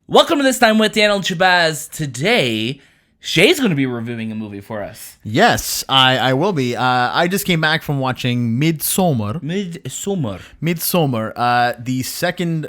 Welcome to This Time with Daniel and Shahbaz. Today, Shay's going to be reviewing a movie for us. Yes, I will be. I just came back from watching Midsommar. Midsommar, the second,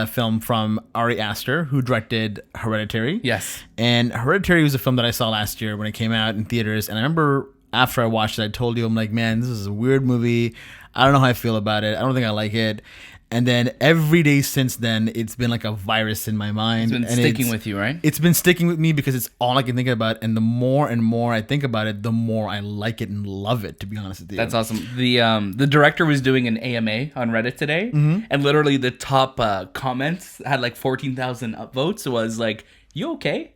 film from Ari Aster, who directed Hereditary. Yes. And Hereditary was a film that I saw last year when it came out in theaters. And I remember after I watched it, I told you, I'm like, man, this is a weird movie. I don't know how I feel about it. I don't think I like it. And then every day since then, it's been like a virus in my mind. It's been sticking with you, right? It's been sticking with me because it's all I can think about. And the more and more I think about it, the more I like it and love it, to be honest with you. That's awesome. The director was doing an AMA on Reddit today. Mm-hmm. And literally the top comments had like 14,000 upvotes. It was like, you okay?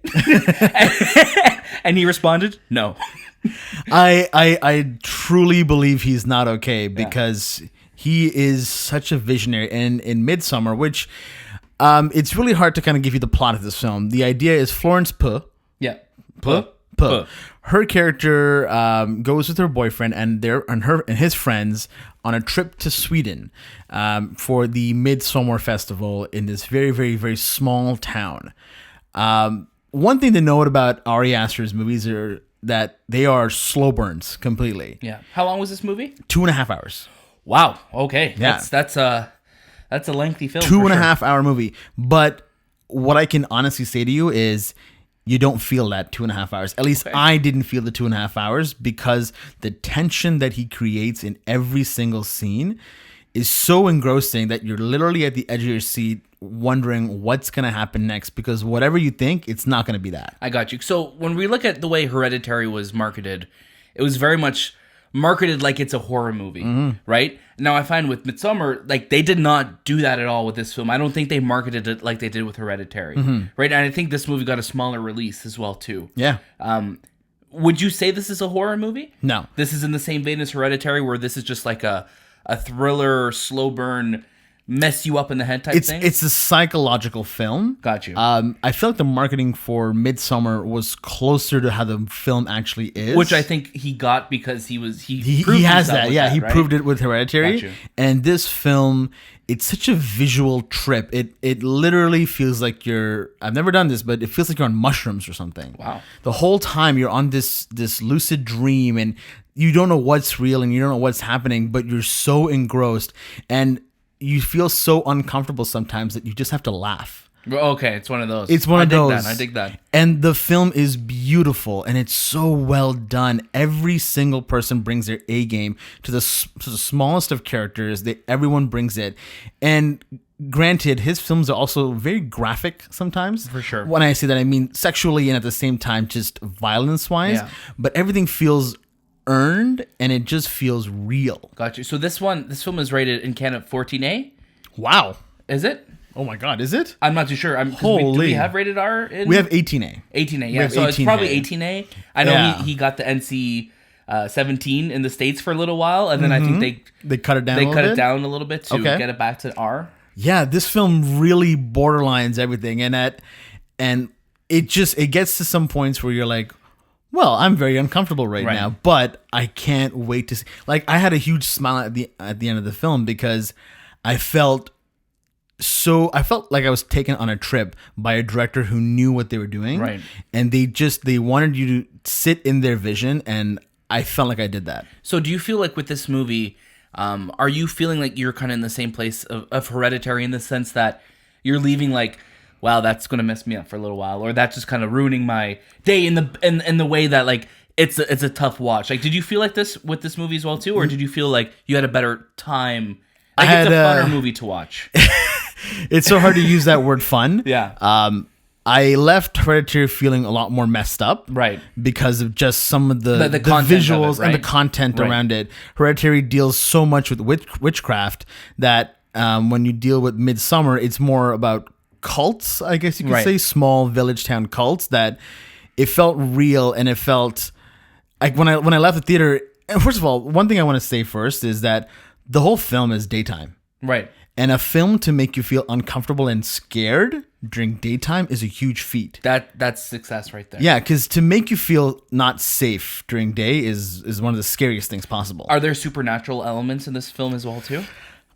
And he responded, no. I truly believe he's not okay because... Yeah. He is such a visionary. And in Midsommar, which it's really hard to kind of give you the plot of this film. The idea is Florence Pugh. Yeah. Pugh. Her character goes with her boyfriend and his friends on a trip to Sweden for the Midsommar festival in this very, very, very small town. One thing to note about Ari Aster's movies are that they are slow burns completely. Yeah. How long was this movie? 2.5 hours. Wow. Okay. Yeah. That's a lengthy film. 2.5 hour movie. But what I can honestly say to you is you don't feel that 2.5 hours. At least I didn't feel the 2.5 hours because the tension that he creates in every single scene is so engrossing that you're literally at the edge of your seat wondering what's going to happen next, because whatever you think, it's not going to be that. I got you. So when we look at the way Hereditary was marketed, it was very much marketed like it's a horror movie, right? Now I find with Midsommar, like they did not do that at all with this film. I don't think they marketed it like they did with Hereditary, right? And I think this movie got a smaller release as well too. Yeah. Would you say this is a horror movie? No. This is in the same vein as Hereditary, where this is just like a thriller, slow burn, mess you up in the head type thing? It's a psychological film. Got you. I feel like the marketing for Midsommar was closer to how the film actually is, which I think he got because he has that. Yeah, he right? proved it with Hereditary. Got you. And this film, it's such a visual trip. It literally feels like I've never done this, but it feels like you're on mushrooms or something. Wow. The whole time you're on this lucid dream and you don't know what's real and you don't know what's happening, but you're so engrossed and you feel so uncomfortable sometimes that you just have to laugh. Okay, it's one of those. It's one of those. I dig that. And the film is beautiful, and it's so well done. Every single person brings their A game to the smallest of characters. Everyone brings it. And granted, his films are also very graphic sometimes. For sure. When I say that, I mean sexually and at the same time just violence-wise. Yeah. But everything feels earned, and it just feels real. Got you. So this film is rated in Canada 14A. Wow. Is it? Oh my God, is it? I'm not too sure. Holy. Do we have rated R? We have 18A. 18A, yeah. So 18A. It's probably 18A. I know he got the NC 17 in the States for a little while, and then I think they cut it down. They cut it down a little bit to get it back to R. Yeah, this film really borderlines everything, and it gets to some points where you're like, well, I'm very uncomfortable right now, but I can't wait to see. Like, I had a huge smile at the end of the film because I felt like I was taken on a trip by a director who knew what they were doing. Right. And they wanted you to sit in their vision, and I felt like I did that. So do you feel like with this movie, are you feeling like you're kind of in the same place of Hereditary in the sense that you're leaving like, wow, that's going to mess me up for a little while, or that's just kind of ruining my day in the way that like it's a tough watch. Like, did you feel like this with this movie as well too, or did you feel like you had a better time? Like, it's a funner movie to watch. It's so hard to use that word fun. Yeah. I left Hereditary feeling a lot more messed up, right? Because of just some of the of visuals it, right? and the content around it. Hereditary deals so much with witchcraft that when you deal with Midsommar, it's more about cults, I guess you could say, small village town cults, that it felt real, and it felt like when I left the theater. And first of all, one thing I want to say first is that the whole film is daytime, right? And a film to make you feel uncomfortable and scared during daytime is a huge feat. That's success right there. Yeah, because to make you feel not safe during day is one of the scariest things possible. Are there supernatural elements in this film as well too?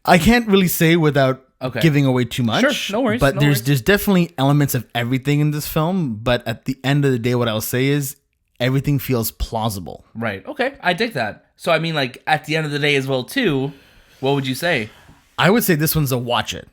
I can't really say without Okay. giving away too much. Sure, no worries, But no there's worries. there's definitely elements of everything in this film. But at the end of the day, what I'll say is everything feels plausible. Right. Okay. I dig that. So I mean, like at the end of the day as well too. What would you say? I would say this one's a watch it.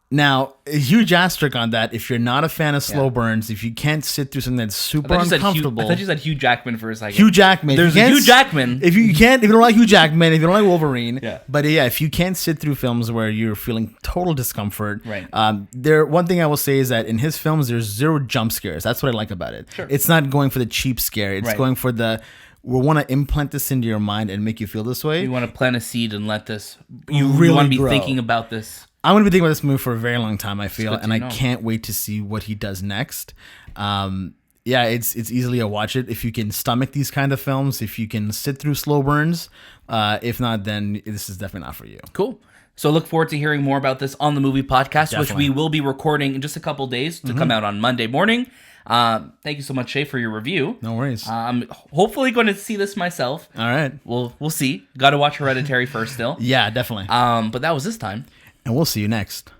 Now, a huge asterisk on that. If you're not a fan of slow burns, if you can't sit through something that's super uncomfortable, I thought you said Hugh Jackman for a second. Hugh Jackman. There's If you a can't Hugh Jackman. If you don't like Hugh Jackman, if you don't like Wolverine, Yeah. But yeah, if you can't sit through films where you're feeling total discomfort, Right. One thing I will say is that in his films, there's zero jump scares. That's what I like about it. Sure. It's not going for the cheap scare. It's Right. going for we want to implant this into your mind and make you feel this way. You want to plant a seed and let this. You Really want to be grow. thinking about this. I'm going to be thinking about this movie for a very long time, I feel, good to and I know. can't wait to see what he does next. Yeah, it's easily a watch it if you can stomach these kind of films, if you can sit through slow burns. If not, then this is definitely not for you. Cool. So look forward to hearing more about this on the movie podcast, which Definitely. we will be recording in just a couple days to come out on Monday morning. Thank you so much, Shay, for your review. No worries. I'm hopefully going to see this myself. All right. We'll see. Got to watch Hereditary first still. Yeah, definitely. But that was this time. And we'll see you next.